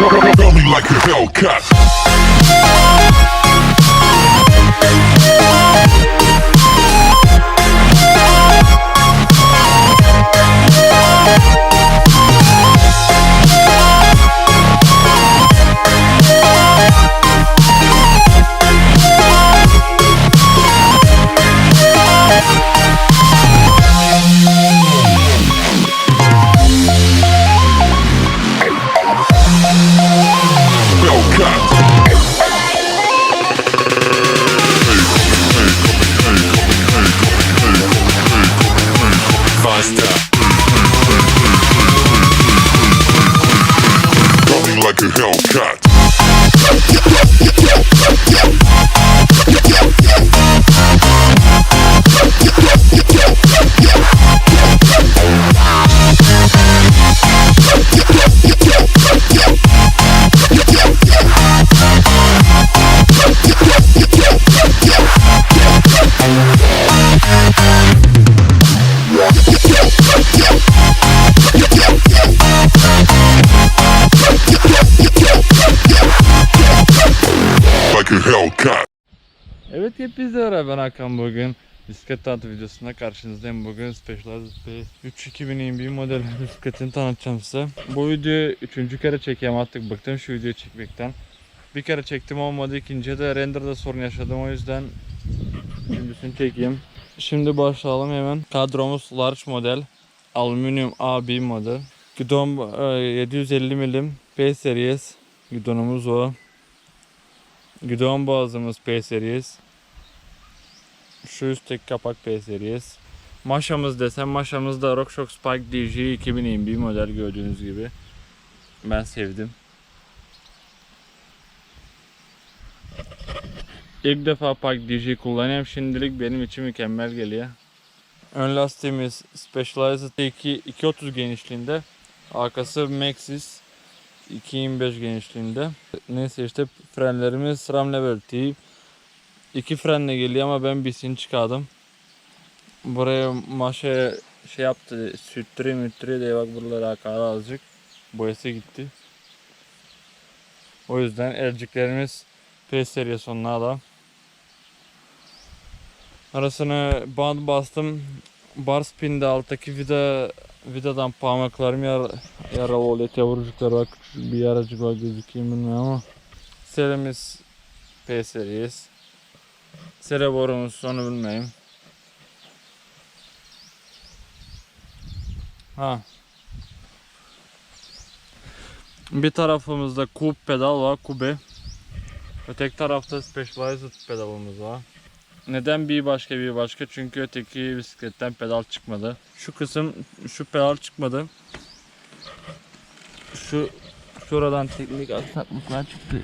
Feel me like a Hellcat. Like a Hellcat. Evet, hepinize ben Hakan. Bugün bisiklet tanıtı videosunda karşınızdayım. Bugün Specialized PS3 2021 model bisikletini tanıtacağım size. Bu videoyu 3. kere çekeyim, artık bıktım şu videoyu çekmekten. Bir kere çektim, olmadı, ikinciye de renderda sorun yaşadım, o yüzden ikincisini çekeyim. Şimdi başlayalım hemen. Kadromuz large model, alüminyum AB model. Gidon 750 mm P series gidonumuz o. Gidon boğazımız P series. Şu üstteki kapak P series. Maşamız desem, maşamız da RockShox Spike DG 2021 model, gördüğünüz gibi. Ben sevdim. İlk defa Spike DG kullanıyorum. Şimdilik benim için mükemmel geliyor. Ön lastiğimiz Specialized 230 genişliğinde. Arkası Maxxis 225 genişliğinde. Neyse işte frenlerimiz Ram Level T. 2 frenle geliyor ama ben birisini çıkardım. Buraya maşa şey yaptı, süttürüyor diye, bak buralara akar azıcık. Boyası gitti. O yüzden elciklerimiz P serisi onlarla. Arasına band bastım. Bar spin'de alttaki vidadan parmaklarım yaralı oluyor. Yavrucuklar var, küçük bir yaracık var, gözükeyim bilmiyorum ama. Serimiz P serisi. Sere borumuz sonu bilmeyeyim. Bir tarafımızda kub pedal var, kube. Öteki tarafta Specialized pedalımız var. Neden bir başka? Çünkü öteki bisikletten pedal çıkmadı. Şu pedal çıkmadı. Şuradan teknik aksaklıklar çıktı.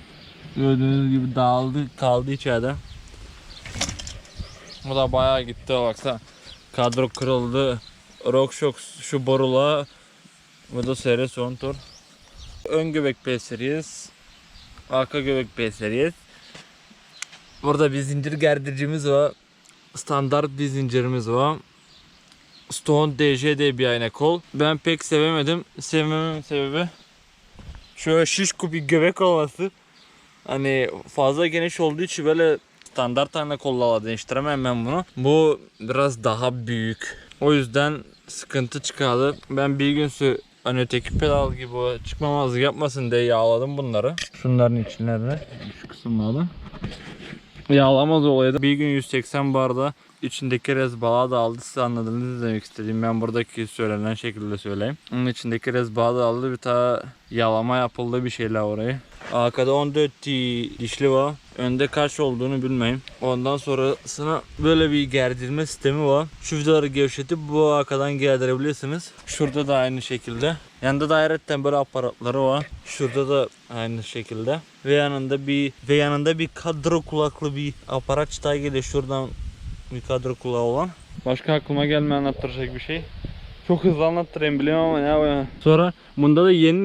Gördüğünüz gibi kaldı içeride. Bu da bayağı gitti, baksana. Kadro kırıldı. RockShox şu borula. Bu da seri son tur. Ön göbek P series. Arka göbek P series. Burada bir zincir gerdiricimiz var. Standart bir zincirimiz var. Stone DJD bir ayna kol. Ben pek sevemedim. Sevmememin sebebi şöyle şişko bir göbek olması. Hani fazla geniş olduğu için böyle standart ayna kolla değiştiremem ben bunu. Bu biraz daha büyük. O yüzden sıkıntı çıkardı. Ben bir gün hani öteki pedal gibi çıkmamazlık yapmasın diye yağladım bunları. Şunların içlerine, şu kısımlarda. Yağlamaz olaydı. Bir gün 180 barda içindeki rezbala da aldı. Siz anladınız demek istediğim. Ben buradaki söylenen şekilde söyleyeyim. Onun içindeki rezbala da aldı. Bir tane yağlama yapıldı bir şeyler orayı. Arkada 14 dişli var. Önde kaç olduğunu bilmeyeyim. Ondan sonrasına böyle bir gerdirme sistemi var. Şu vidaları gevşetip bu arkadan gerdirebilirsiniz. Şurada da aynı şekilde. Yanında da ayrıca böyle aparatları var. Şurada da aynı şekilde. Ve yanında bir kadro kulaklı bir aparat çıtay geliyor. Şuradan bir kadro kulağı olan. Başka aklıma gelmeyen anlattıracak bir şey. Çok hızlı anlattırayım biliyorum ama ne yapayım. Sonra bunda da yeni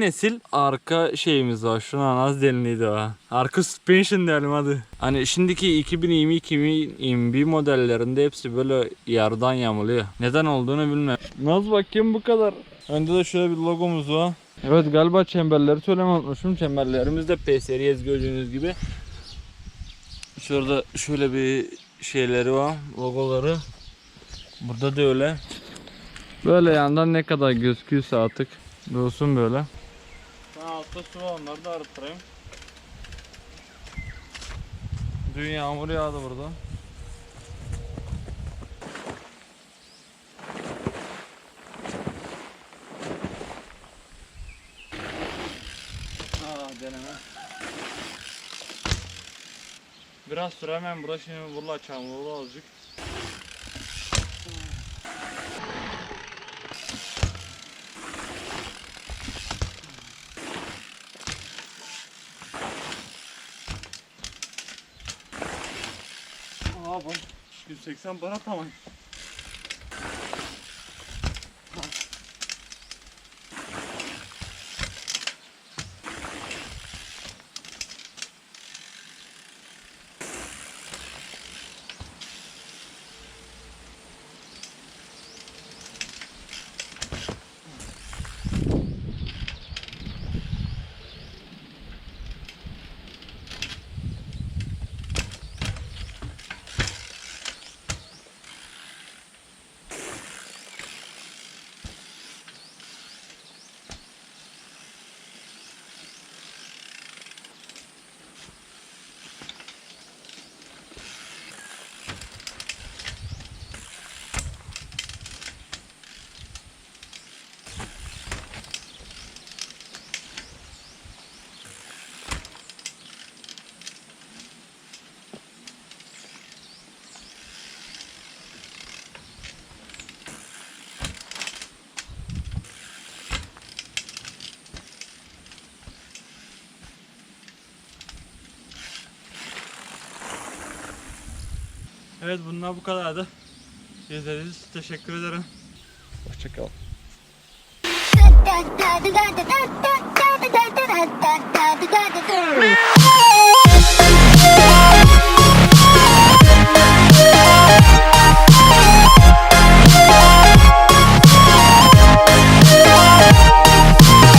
nesil arka şeyimiz var. Şuna az deniliydi o. Arka suspension diyelim hadi. Hani şimdiki 2020-2021 modellerinde hepsi böyle yarıdan yamuluyor. Neden olduğunu bilmem. Nasıl bakayım bu kadar. Önde de şöyle bir logomuz var. Evet galiba çemberleri söylemeyi unutmuşum. Çemberlerimiz de P Series gördüğünüz gibi. Şurada şöyle bir şeyleri var, logoları. Burada da öyle. Böyle yandan ne kadar gözüküyorsa artık dursun böyle. Altta su var, onları da arıtırayım. Dün yağmur yağdı burada. Deneme. Biraz süre hemen burada şimdi burada çamurlu azıcık. Aa bak 180 para tamam. Evet bunlar bu kadardı. İzlediğiniz için teşekkür ederim. Hoşçakalın. da da da da da da da da da da da da da da